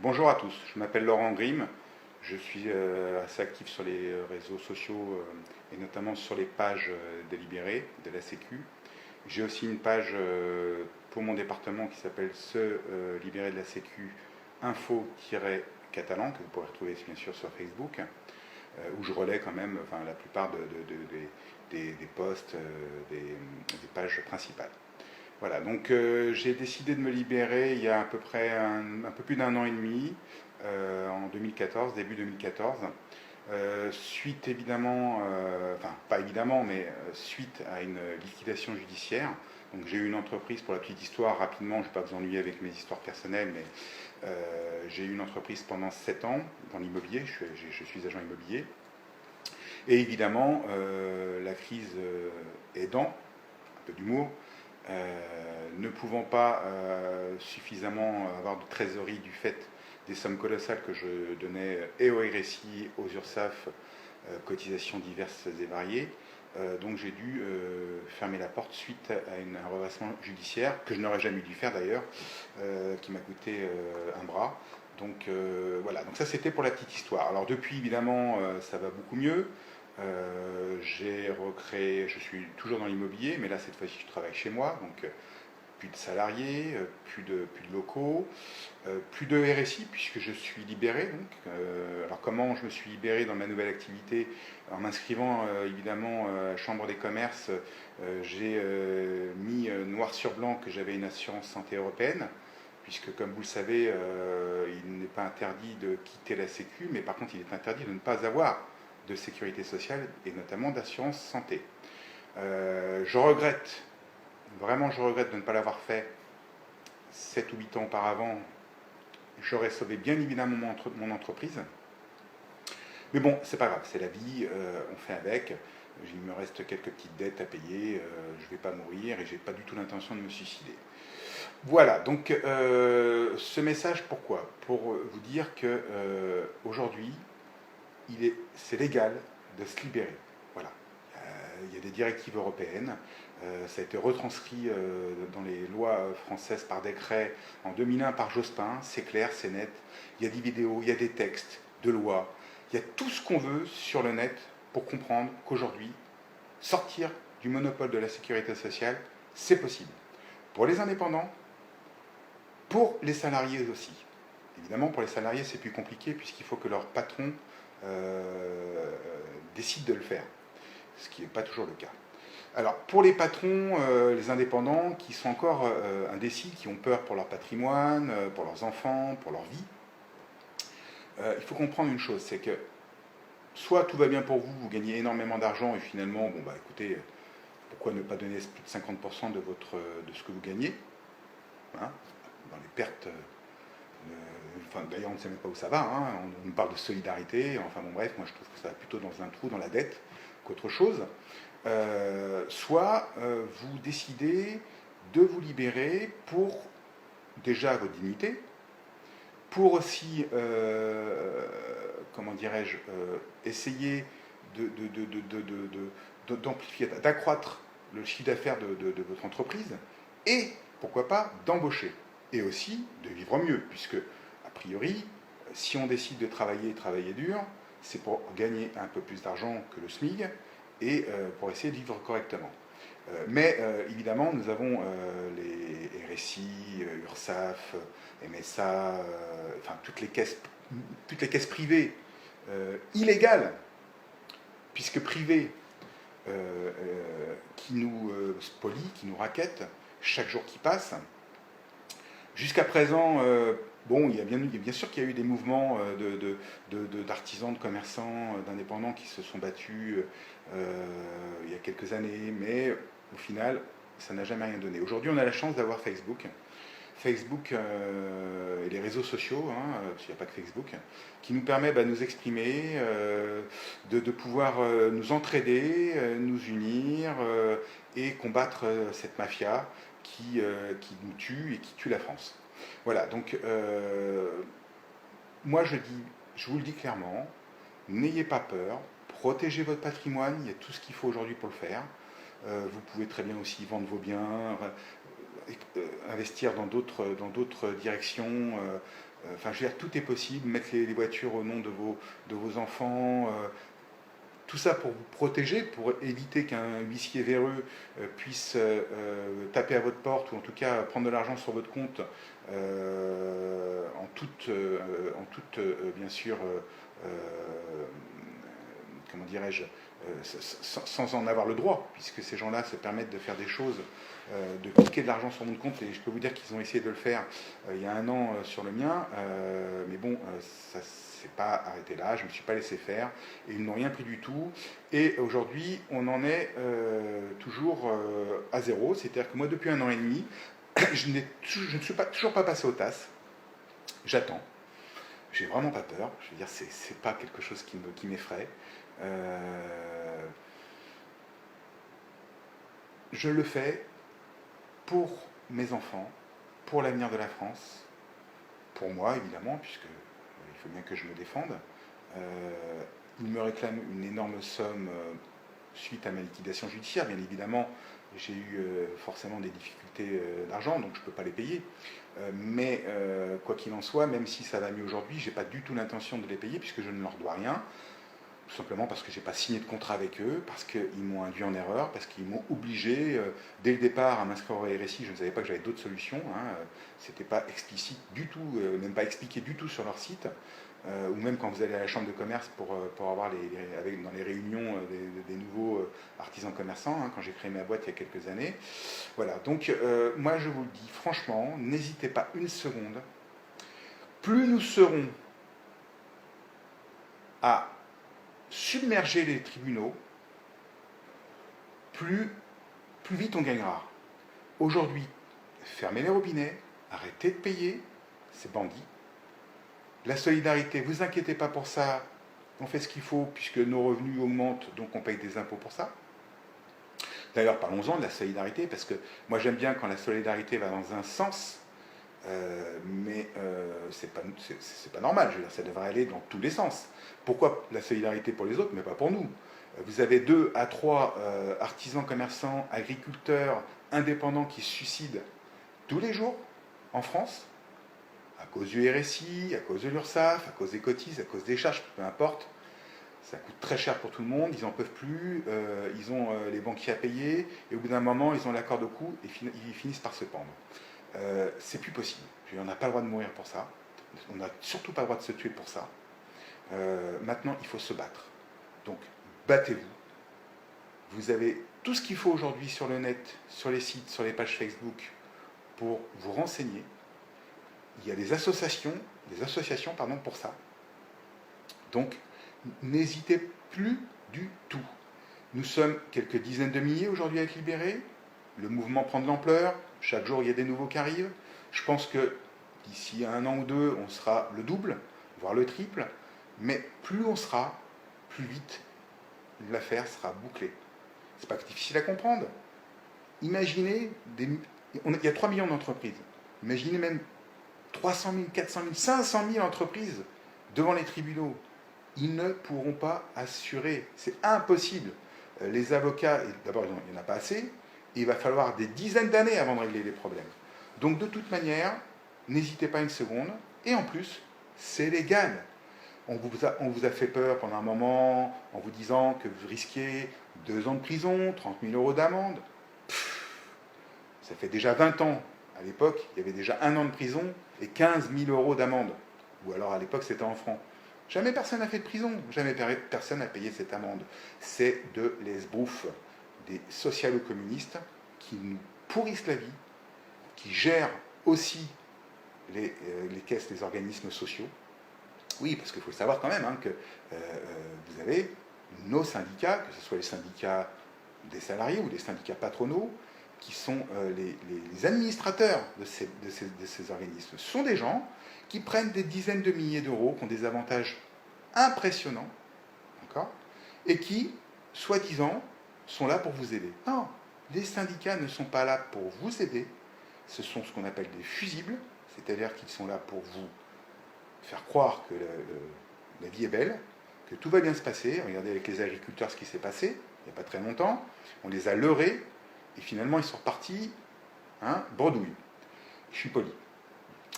Bonjour à tous, je m'appelle Laurent Grimm, je suis assez actif sur les réseaux sociaux et notamment sur les pages des Libérés, de la Sécu. J'ai aussi une page pour mon département qui s'appelle Libéré de la Sécu info-catalan, que vous pourrez retrouver bien sûr sur Facebook, où je relais quand même la plupart des posts des pages principales. Voilà, donc j'ai décidé de me libérer il y a à peu près un peu plus d'un an et demi, en 2014, début 2014, suite évidemment, enfin pas évidemment, mais suite à une liquidation judiciaire. Donc j'ai eu une entreprise, pour la petite histoire, rapidement, je ne vais pas vous ennuyer avec mes histoires personnelles, mais j'ai eu une entreprise pendant 7 ans dans l'immobilier, je suis agent immobilier. Et évidemment, la crise aidant, un peu d'humour, ne pouvant pas suffisamment avoir de trésorerie du fait des sommes colossales que je donnais et au RSI, aux URSSAF, cotisations diverses et variées. Donc j'ai dû fermer la porte suite à un redressement judiciaire, que je n'aurais jamais dû faire d'ailleurs, qui m'a coûté un bras. Donc voilà, donc ça c'était pour la petite histoire. Alors depuis évidemment ça va beaucoup mieux. J'ai recréé, je suis toujours dans l'immobilier, mais là cette fois-ci je travaille chez moi, donc plus de salariés, plus de locaux, plus de RSI puisque je suis libéré. Donc, alors comment je me suis libéré dans ma nouvelle activité? En m'inscrivant évidemment à la Chambre des commerces, j'ai mis noir sur blanc que j'avais une assurance santé européenne, puisque comme vous le savez, il n'est pas interdit de quitter la Sécu, mais par contre il est interdit de ne pas avoir de sécurité sociale et notamment d'assurance santé. Je regrette, vraiment je regrette de ne pas l'avoir fait 7 ou 8 ans auparavant. J'aurais sauvé bien évidemment mon entreprise. Mais bon, c'est pas grave, c'est la vie, on fait avec. Il me reste quelques petites dettes à payer, je ne vais pas mourir et j'ai pas du tout l'intention de me suicider. Voilà, donc ce message pourquoi? Pour vous dire que aujourd'hui, c'est légal de se libérer. Voilà. Il y a des directives européennes, ça a été retranscrit dans les lois françaises par décret en 2001 par Jospin, c'est clair, c'est net. Il y a des vidéos, il y a des textes de lois, il y a tout ce qu'on veut sur le net pour comprendre qu'aujourd'hui, sortir du monopole de la sécurité sociale, c'est possible. Pour les indépendants, pour les salariés aussi. Évidemment, pour les salariés, c'est plus compliqué puisqu'il faut que leur patron décide de le faire, ce qui n'est pas toujours le cas. Alors, pour les patrons, les indépendants qui sont encore indécis, qui ont peur pour leur patrimoine, pour leurs enfants, pour leur vie, il faut comprendre une chose, c'est que soit tout va bien pour vous, vous gagnez énormément d'argent et finalement, bon bah écoutez, pourquoi ne pas donner plus de 50% de ce que vous gagnez, hein, dans les pertes. Enfin, d'ailleurs, on ne sait même pas où ça va. Hein. On parle de solidarité. Enfin bon, bref, moi je trouve que ça va plutôt dans un trou dans la dette qu'autre chose. Soit vous décidez de vous libérer pour déjà votre dignité, pour aussi, comment dirais-je, essayer d'amplifier, d'accroître le chiffre d'affaires de votre entreprise et, pourquoi pas, d'embaucher. Et aussi de vivre mieux, puisque, a priori, si on décide de travailler dur, c'est pour gagner un peu plus d'argent que le SMIC et pour essayer de vivre correctement. Mais évidemment, nous avons les RSI, URSSAF, MSA, enfin toutes les caisses privées illégales, puisque privées, qui nous spolient, qui nous raquettent chaque jour qui passe. Jusqu'à présent, bon, il y a bien sûr qu'il y a eu des mouvements d'artisans, de commerçants, d'indépendants qui se sont battus il y a quelques années, mais au final, ça n'a jamais rien donné. Aujourd'hui, on a la chance d'avoir Facebook. Facebook et les réseaux sociaux, hein, parce qu'il n'y a pas que Facebook, qui nous permet de nous exprimer, de pouvoir nous entraider, nous unir et combattre cette mafia qui nous tue et qui tue la France. Voilà, donc moi je vous le dis clairement, n'ayez pas peur, protégez votre patrimoine, il y a tout ce qu'il faut aujourd'hui pour le faire. Vous pouvez très bien aussi vendre vos biens, investir dans d'autres directions. Enfin, je veux dire, tout est possible. Mettre les voitures au nom de vos enfants. Tout ça pour vous protéger, pour éviter qu'un huissier véreux puisse taper à votre porte ou en tout cas prendre de l'argent sur votre compte bien sûr, comment dirais-je, sans en avoir le droit, puisque ces gens-là se permettent de faire des choses, de piquer de l'argent sur mon compte, et je peux vous dire qu'ils ont essayé de le faire il y a un an sur le mien, mais bon, ça s'est pas arrêté là, je ne me suis pas laissé faire, et ils n'ont rien pris du tout, et aujourd'hui, on en est toujours à zéro, c'est-à-dire que moi, depuis un an et demi, je ne suis toujours pas passé aux tasses, j'attends, j'ai vraiment pas peur, je veux dire, c'est pas quelque chose qui m'effraie. Je le fais pour mes enfants, pour l'avenir de la France, pour moi évidemment, puisque il faut bien que je me défende. Ils me réclament une énorme somme suite à ma liquidation judiciaire, bien évidemment. J'ai eu forcément des difficultés d'argent, donc je ne peux pas les payer. Mais quoi qu'il en soit, même si ça va mieux aujourd'hui, je n'ai pas du tout l'intention de les payer puisque je ne leur dois rien. Tout simplement parce que je n'ai pas signé de contrat avec eux, parce qu'ils m'ont induit en erreur, parce qu'ils m'ont obligé, dès le départ, à m'inscrire au RSI. Je ne savais pas que j'avais d'autres solutions. Hein, c'était pas explicite du tout, même pas expliqué du tout sur leur site. Ou même quand vous allez à la chambre de commerce pour avoir dans les réunions des nouveaux artisans commerçants, hein, quand j'ai créé ma boîte il y a quelques années. Voilà, donc moi je vous le dis franchement, n'hésitez pas une seconde. Plus nous serons à submerger les tribunaux, plus vite on gagnera. Aujourd'hui, fermez les robinets, arrêtez de payer ces bandits. La solidarité, vous inquiétez pas pour ça, on fait ce qu'il faut puisque nos revenus augmentent, donc on paye des impôts pour ça. D'ailleurs, parlons-en de la solidarité, parce que moi j'aime bien quand la solidarité va dans un sens, mais c'est pas normal, je veux dire, ça devrait aller dans tous les sens. Pourquoi la solidarité pour les autres, mais pas pour nous? Vous avez 2 à 3 artisans, commerçants, agriculteurs, indépendants qui se suicident tous les jours en France, à cause du RSI, à cause de l'URSSAF, à cause des cotises, à cause des charges, peu importe. Ça coûte très cher pour tout le monde, ils n'en peuvent plus, ils ont les banquiers à payer, et au bout d'un moment, ils ont la corde au cou et ils finissent par se pendre. C'est plus possible. On n'a pas le droit de mourir pour ça. On n'a surtout pas le droit de se tuer pour ça. Maintenant, il faut se battre. Donc, battez-vous. Vous avez tout ce qu'il faut aujourd'hui sur le net, sur les sites, sur les pages Facebook, pour vous renseigner. Il y a des associations pour ça. Donc, n'hésitez plus du tout. Nous sommes quelques dizaines de milliers aujourd'hui à être libérés. Le mouvement prend de l'ampleur. Chaque jour, il y a des nouveaux qui arrivent. Je pense que d'ici 1 an ou 2, on sera le double, voire le triple. Mais plus on sera, plus vite l'affaire sera bouclée. C'est pas difficile à comprendre. Imaginez, il y a 3 millions d'entreprises. Imaginez même 300 000, 400 000, 500 000 entreprises devant les tribunaux. Ils ne pourront pas assurer. C'est impossible. Les avocats, d'abord, il n'y en a pas assez. Et il va falloir des dizaines d'années avant de régler les problèmes. Donc, de toute manière, n'hésitez pas une seconde. Et en plus, c'est légal. On vous a fait peur pendant un moment en vous disant que vous risquiez 2 ans de prison, 30 000 euros d'amende. Ça fait déjà 20 ans. À l'époque, il y avait déjà 1 an de prison et 15 000 euros d'amende. Ou alors, à l'époque, c'était en francs. Jamais personne n'a fait de prison. Jamais personne n'a payé cette amende. C'est de l'esbrouffe des socialo-communistes qui nous pourrissent la vie, qui gèrent aussi les caisses des organismes sociaux. Oui, parce qu'il faut savoir quand même que vous avez nos syndicats, que ce soit les syndicats des salariés ou les syndicats patronaux, qui sont les administrateurs de ces organismes. Ce sont des gens qui prennent des dizaines de milliers d'euros, qui ont des avantages impressionnants, d'accord, et qui, soi-disant, sont là pour vous aider. Non, les syndicats ne sont pas là pour vous aider, ce sont ce qu'on appelle des fusibles, c'est-à-dire qu'ils sont là pour vous faire croire que la vie est belle, que tout va bien se passer. Regardez avec les agriculteurs ce qui s'est passé, il n'y a pas très longtemps, on les a leurrés, et finalement ils sont repartis Hein, bredouille. Je suis poli.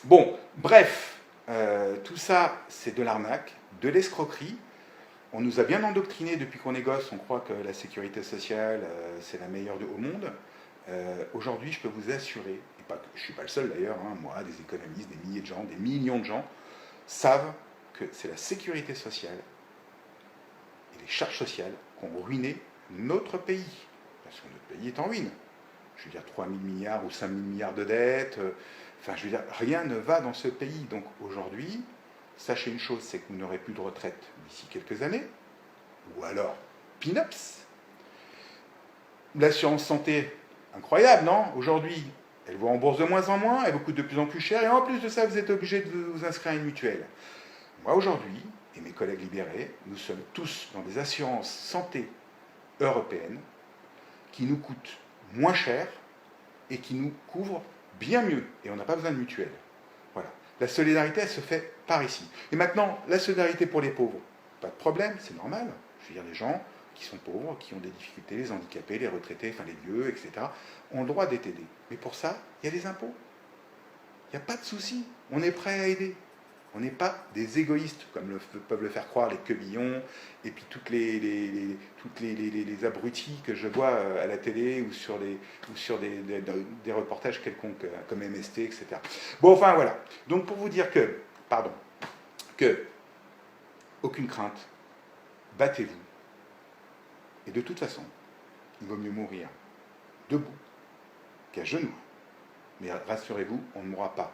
Bon, bref, tout ça, c'est de l'arnaque, de l'escroquerie. On nous a bien endoctrinés depuis qu'on est gosse, on croit que la sécurité sociale, c'est la meilleure au monde. Aujourd'hui, je peux vous assurer, et pas, je ne suis pas le seul d'ailleurs, hein, moi, des économistes, des milliers de gens, des millions de gens, savent que c'est la sécurité sociale et les charges sociales qui ont ruiné notre pays. Parce que notre pays est en ruine. Je veux dire, 3 000 milliards ou 5 000 milliards de dettes. Enfin, je veux dire, rien ne va dans ce pays. Donc aujourd'hui, sachez une chose, c'est que vous n'aurez plus de retraite d'ici quelques années. Ou alors, peanuts. L'assurance santé, incroyable, non? Aujourd'hui, elle vous rembourse de moins en moins, elle vous coûte de plus en plus cher, et en plus de ça, vous êtes obligé de vous inscrire à une mutuelle. Moi, aujourd'hui, et mes collègues libérés, nous sommes tous dans des assurances santé européennes qui nous coûtent moins cher et qui nous couvrent bien mieux. Et on n'a pas besoin de mutuelle. Voilà. La solidarité, elle se fait par ici. Et maintenant, la solidarité pour les pauvres, pas de problème, c'est normal. Je veux dire, les gens qui sont pauvres, qui ont des difficultés, les handicapés, les retraités, enfin les vieux, etc., ont le droit d'être aidés. Mais pour ça, il y a des impôts. Il n'y a pas de souci. On est prêt à aider. On n'est pas des égoïstes, comme peuvent le faire croire les quebillons, et puis toutes les abrutis que je vois à la télé ou sur des reportages quelconques, comme MST, etc. Bon, enfin voilà. Donc pour vous dire que, aucune crainte, battez-vous. Et de toute façon, il vaut mieux mourir debout qu'à genoux. Mais rassurez-vous, on ne mourra pas,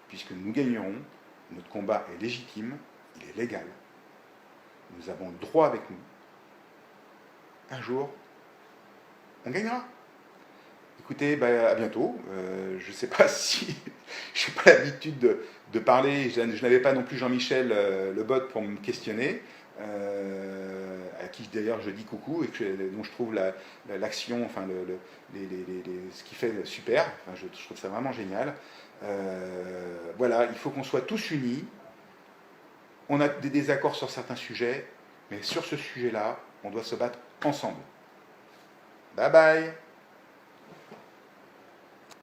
puisque nous gagnerons. Notre combat est légitime, il est légal. Nous avons le droit avec nous. Un jour, on gagnera. Écoutez, à bientôt. Je ne sais pas si... je n'ai pas l'habitude de parler. Je n'avais pas non plus Jean-Michel Le Bot pour me questionner. À qui d'ailleurs je dis coucou et dont je trouve l'action, enfin ce qu'il fait super. Enfin, je trouve ça vraiment génial. Voilà, il faut qu'on soit tous unis. On a des désaccords sur certains sujets, mais sur ce sujet-là, on doit se battre ensemble. Bye bye.